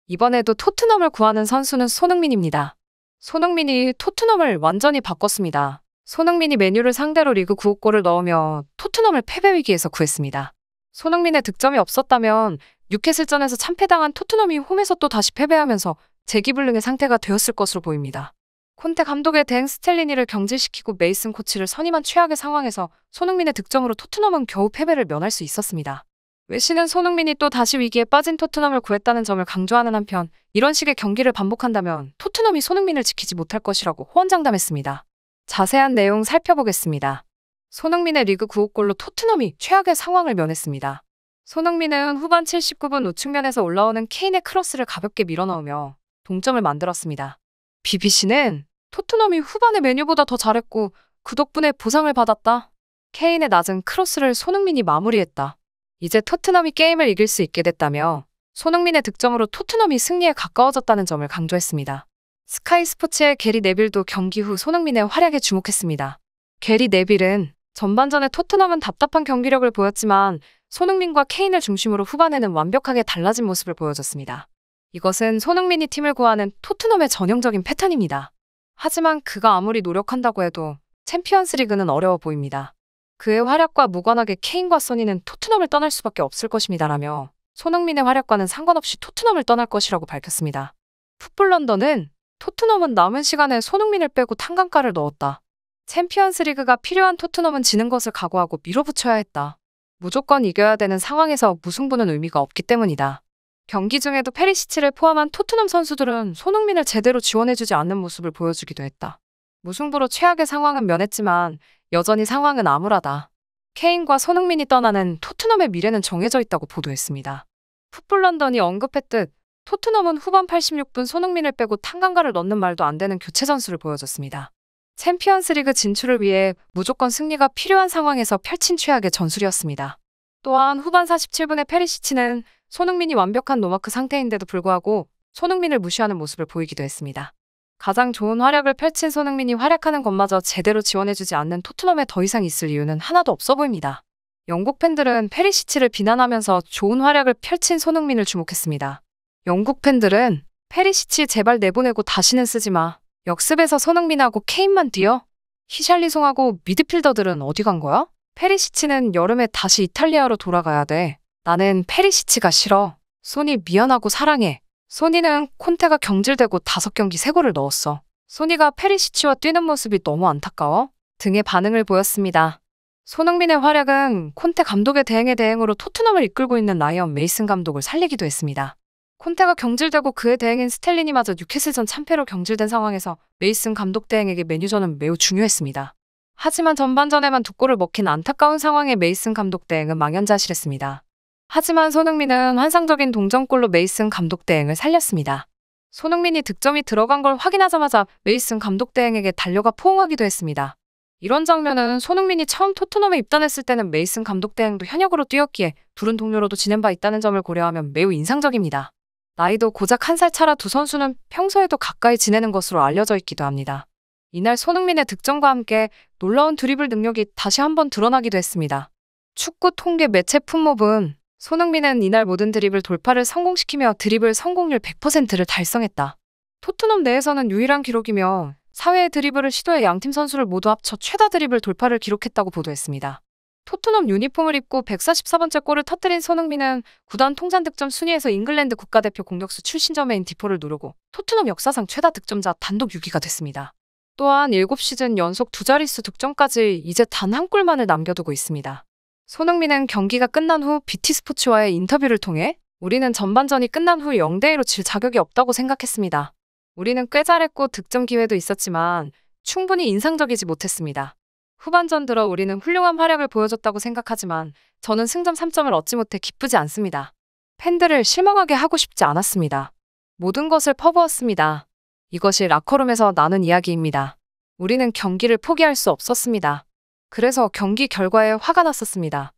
이번에도 토트넘을 구하는 선수는 손흥민입니다. 손흥민이 토트넘을 완전히 바꿨습니다. 손흥민이 맨유를 상대로 리그 9골을 넣으며 토트넘을 패배 위기에서 구했습니다. 손흥민의 득점이 없었다면 뉴캐슬전에서 참패당한 토트넘이 홈에서 또 다시 패배하면서 재기불능의 상태가 되었을 것으로 보입니다. 콘테 감독의 대행 스텔리니를 경질시키고 메이슨 코치를 선임한 최악의 상황에서 손흥민의 득점으로 토트넘은 겨우 패배를 면할 수 있었습니다. 외신은 손흥민이 또 다시 위기에 빠진 토트넘을 구했다는 점을 강조하는 한편 이런 식의 경기를 반복한다면 토트넘이 손흥민을 지키지 못할 것이라고 호언장담했습니다. 자세한 내용 살펴보겠습니다. 손흥민의 리그 9골로 토트넘이 최악의 상황을 면했습니다. 손흥민은 후반 79분 우측면에서 올라오는 케인의 크로스를 가볍게 밀어넣으며 동점을 만들었습니다. BBC는 토트넘이 후반에 메뉴보다 더 잘했고 그 덕분에 보상을 받았다. 케인의 낮은 크로스를 손흥민이 마무리했다. 이제 토트넘이 게임을 이길 수 있게 됐다며 손흥민의 득점으로 토트넘이 승리에 가까워졌다는 점을 강조했습니다. 스카이 스포츠의 게리 네빌도 경기 후 손흥민의 활약에 주목했습니다. 게리 네빌은 전반전에 토트넘은 답답한 경기력을 보였지만 손흥민과 케인을 중심으로 후반에는 완벽하게 달라진 모습을 보여줬습니다. 이것은 손흥민이 팀을 구하는 토트넘의 전형적인 패턴입니다. 하지만 그가 아무리 노력한다고 해도 챔피언스 리그는 어려워 보입니다. 그의 활약과 무관하게 케인과 소니는 토트넘을 떠날 수밖에 없을 것입니다라며 손흥민의 활약과는 상관없이 토트넘을 떠날 것이라고 밝혔습니다. 풋볼 런던은 토트넘은 남은 시간에 손흥민을 빼고 탄강가를 넣었다. 챔피언스 리그가 필요한 토트넘은 지는 것을 각오하고 밀어붙여야 했다. 무조건 이겨야 되는 상황에서 무승부는 의미가 없기 때문이다. 경기 중에도 페리시치를 포함한 토트넘 선수들은 손흥민을 제대로 지원해주지 않는 모습을 보여주기도 했다. 무승부로 최악의 상황은 면했지만 여전히 상황은 암울하다. 케인과 손흥민이 떠나는 토트넘의 미래는 정해져 있다고 보도했습니다. 풋볼 런던이 언급했듯 토트넘은 후반 86분 손흥민을 빼고 탄강가를 넣는 말도 안 되는 교체 전술을 보여줬습니다. 챔피언스리그 진출을 위해 무조건 승리가 필요한 상황에서 펼친 최악의 전술이었습니다. 또한 후반 47분에 페리시치는 손흥민이 완벽한 노마크 상태인데도 불구하고 손흥민을 무시하는 모습을 보이기도 했습니다. 가장 좋은 활약을 펼친 손흥민이 활약하는 것마저 제대로 지원해주지 않는 토트넘에 더 이상 있을 이유는 하나도 없어 보입니다. 영국 팬들은 페리시치를 비난하면서 좋은 활약을 펼친 손흥민을 주목했습니다. 영국 팬들은 페리시치 제발 내보내고 다시는 쓰지 마. 역습에서 손흥민하고 케인만 뛰어? 히샬리송하고 미드필더들은 어디 간 거야? 페리시치는 여름에 다시 이탈리아로 돌아가야 돼. 나는 페리시치가 싫어. 소니 미안하고 사랑해. 소니는 콘테가 경질되고 5경기 3골을 넣었어. 소니가 페리시치와 뛰는 모습이 너무 안타까워? 등의 반응을 보였습니다. 손흥민의 활약은 콘테 감독의 대행의 대행으로 토트넘을 이끌고 있는 라이언 메이슨 감독을 살리기도 했습니다. 콘테가 경질되고 그의 대행인 스텔리니마저 뉴캐슬전 참패로 경질된 상황에서 메이슨 감독 대행에게 메뉴전은 매우 중요했습니다. 하지만 전반전에만 2골을 먹힌 안타까운 상황에 메이슨 감독 대행은 망연자실했습니다. 하지만 손흥민은 환상적인 동점골로 메이슨 감독 대행을 살렸습니다. 손흥민이 득점이 들어간 걸 확인하자마자 메이슨 감독 대행에게 달려가 포옹하기도 했습니다. 이런 장면은 손흥민이 처음 토트넘에 입단했을 때는 메이슨 감독 대행도 현역으로 뛰었기에 둘은 동료로도 지낸 바 있다는 점을 고려하면 매우 인상적입니다. 나이도 고작 1살 차라 두 선수는 평소에도 가까이 지내는 것으로 알려져 있기도 합니다. 이날 손흥민의 득점과 함께 놀라운 드리블 능력이 다시 한번 드러나기도 했습니다. 축구 통계 매체 풋몹은 손흥민은 이날 모든 드리블 돌파를 성공시키며 드리블 성공률 100%를 달성했다. 토트넘 내에서는 유일한 기록이며 사회의 드리블을 시도해 양팀 선수를 모두 합쳐 최다 드리블 돌파를 기록했다고 보도했습니다. 토트넘 유니폼을 입고 144번째 골을 터뜨린 손흥민은 구단 통산 득점 순위에서 잉글랜드 국가대표 공격수 출신 점에인 디포를 누르고 토트넘 역사상 최다 득점자 단독 6위가 됐습니다. 또한 7시즌 연속 2자릿수 득점까지 이제 단 한 골만을 남겨두고 있습니다. 손흥민은 경기가 끝난 후 BT스포츠와의 인터뷰를 통해 우리는 전반전이 끝난 후 0대2로 질 자격이 없다고 생각했습니다. 우리는 꽤 잘했고 득점 기회도 있었지만 충분히 인상적이지 못했습니다. 후반전 들어 우리는 훌륭한 활약을 보여줬다고 생각하지만 저는 승점 3점을 얻지 못해 기쁘지 않습니다. 팬들을 실망하게 하고 싶지 않았습니다. 모든 것을 퍼부었습니다. 이것이 라커룸에서 나눈 이야기입니다. 우리는 경기를 포기할 수 없었습니다. 그래서 경기 결과에 화가 났었습니다.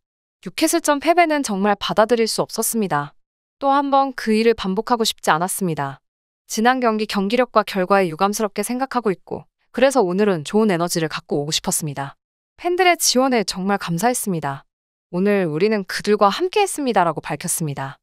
뉴캐슬전 패배는 정말 받아들일 수 없었습니다. 또 한 번 그 일을 반복하고 싶지 않았습니다. 지난 경기 경기력과 결과에 유감스럽게 생각하고 있고 그래서 오늘은 좋은 에너지를 갖고 오고 싶었습니다. 팬들의 지원에 정말 감사했습니다. 오늘 우리는 그들과 함께 했습니다. 라고 밝혔습니다.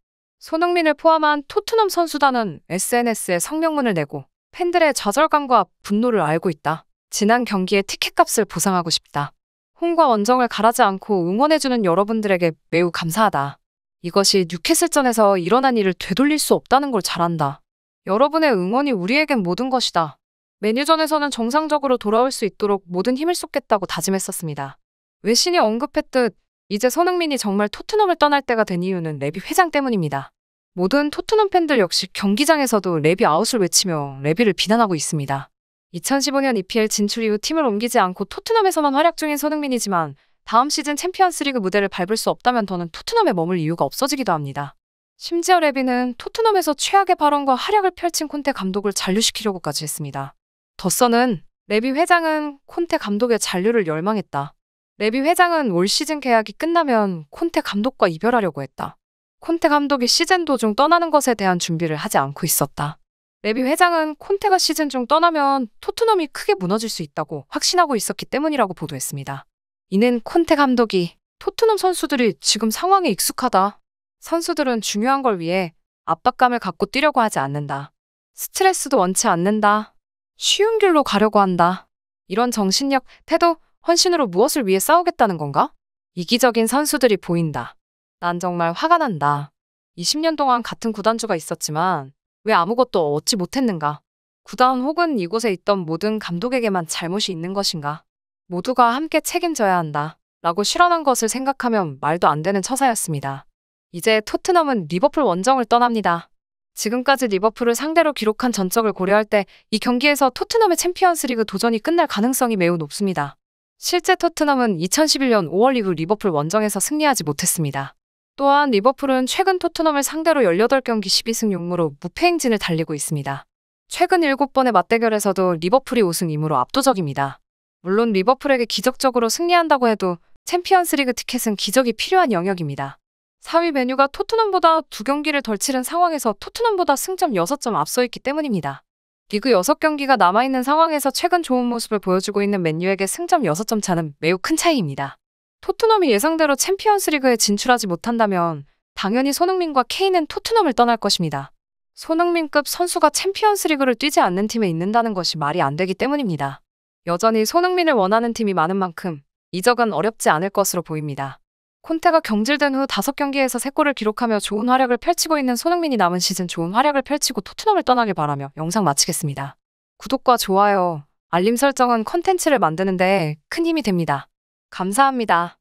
손흥민을 포함한 토트넘 선수단은 SNS에 성명문을 내고 팬들의 좌절감과 분노를 알고 있다. 지난 경기의 티켓값을 보상하고 싶다. 홍과 원정을 가라지 않고 응원해주는 여러분들에게 매우 감사하다. 이것이 뉴캐슬전에서 일어난 일을 되돌릴 수 없다는 걸 잘 안다. 여러분의 응원이 우리에겐 모든 것이다. 메뉴전에서는 정상적으로 돌아올 수 있도록 모든 힘을 쏟겠다고 다짐했었습니다. 외신이 언급했듯 이제 손흥민이 정말 토트넘을 떠날 때가 된 이유는 레비 회장 때문입니다. 모든 토트넘 팬들 역시 경기장에서도 레비 아웃을 외치며 레비를 비난하고 있습니다. 2015년 EPL 진출 이후 팀을 옮기지 않고 토트넘에서만 활약 중인 손흥민이지만 다음 시즌 챔피언스리그 무대를 밟을 수 없다면 더는 토트넘에 머물 이유가 없어지기도 합니다. 심지어 레비는 토트넘에서 최악의 발언과 활약을 펼친 콘테 감독을 잔류시키려고까지 했습니다. 더 써는 레비 회장은 콘테 감독의 잔류를 열망했다. 레비 회장은 올 시즌 계약이 끝나면 콘테 감독과 이별하려고 했다. 콘테 감독이 시즌 도중 떠나는 것에 대한 준비를 하지 않고 있었다. 레비 회장은 콘테가 시즌 중 떠나면 토트넘이 크게 무너질 수 있다고 확신하고 있었기 때문이라고 보도했습니다. 이는 콘테 감독이 토트넘 선수들이 지금 상황에 익숙하다. 선수들은 중요한 걸 위해 압박감을 갖고 뛰려고 하지 않는다. 스트레스도 원치 않는다. 쉬운 길로 가려고 한다. 이런 정신력, 태도, 헌신으로 무엇을 위해 싸우겠다는 건가? 이기적인 선수들이 보인다. 난 정말 화가 난다. 20년 동안 같은 구단주가 있었지만 왜 아무것도 얻지 못했는가? 구단 혹은 이곳에 있던 모든 감독에게만 잘못이 있는 것인가? 모두가 함께 책임져야 한다. 라고 실언한 것을 생각하면 말도 안 되는 처사였습니다. 이제 토트넘은 리버풀 원정을 떠납니다. 지금까지 리버풀을 상대로 기록한 전적을 고려할 때 이 경기에서 토트넘의 챔피언스리그 도전이 끝날 가능성이 매우 높습니다. 실제 토트넘은 2011년 5월 이후 리버풀 원정에서 승리하지 못했습니다. 또한 리버풀은 최근 토트넘을 상대로 18경기 12승 6무로 무패 행진을 달리고 있습니다. 최근 7번의 맞대결에서도 리버풀이 우승이므로 압도적입니다. 물론 리버풀에게 기적적으로 승리한다고 해도 챔피언스리그 티켓은 기적이 필요한 영역입니다. 4위 맨유가 토트넘보다 2경기를 덜 치른 상황에서 토트넘보다 승점 6점 앞서 있기 때문입니다. 리그 6경기가 남아있는 상황에서 최근 좋은 모습을 보여주고 있는 맨유에게 승점 6점 차는 매우 큰 차이입니다. 토트넘이 예상대로 챔피언스리그에 진출하지 못한다면 당연히 손흥민과 케인은 토트넘을 떠날 것입니다. 손흥민급 선수가 챔피언스리그를 뛰지 않는 팀에 있는다는 것이 말이 안 되기 때문입니다. 여전히 손흥민을 원하는 팀이 많은 만큼 이적은 어렵지 않을 것으로 보입니다. 콘테가 경질된 후 5경기에서 3골을 기록하며 좋은 활약을 펼치고 있는 손흥민이 남은 시즌 좋은 활약을 펼치고 토트넘을 떠나길 바라며 영상 마치겠습니다. 구독과 좋아요, 알림 설정은 컨텐츠를 만드는 데 큰 힘이 됩니다. 감사합니다.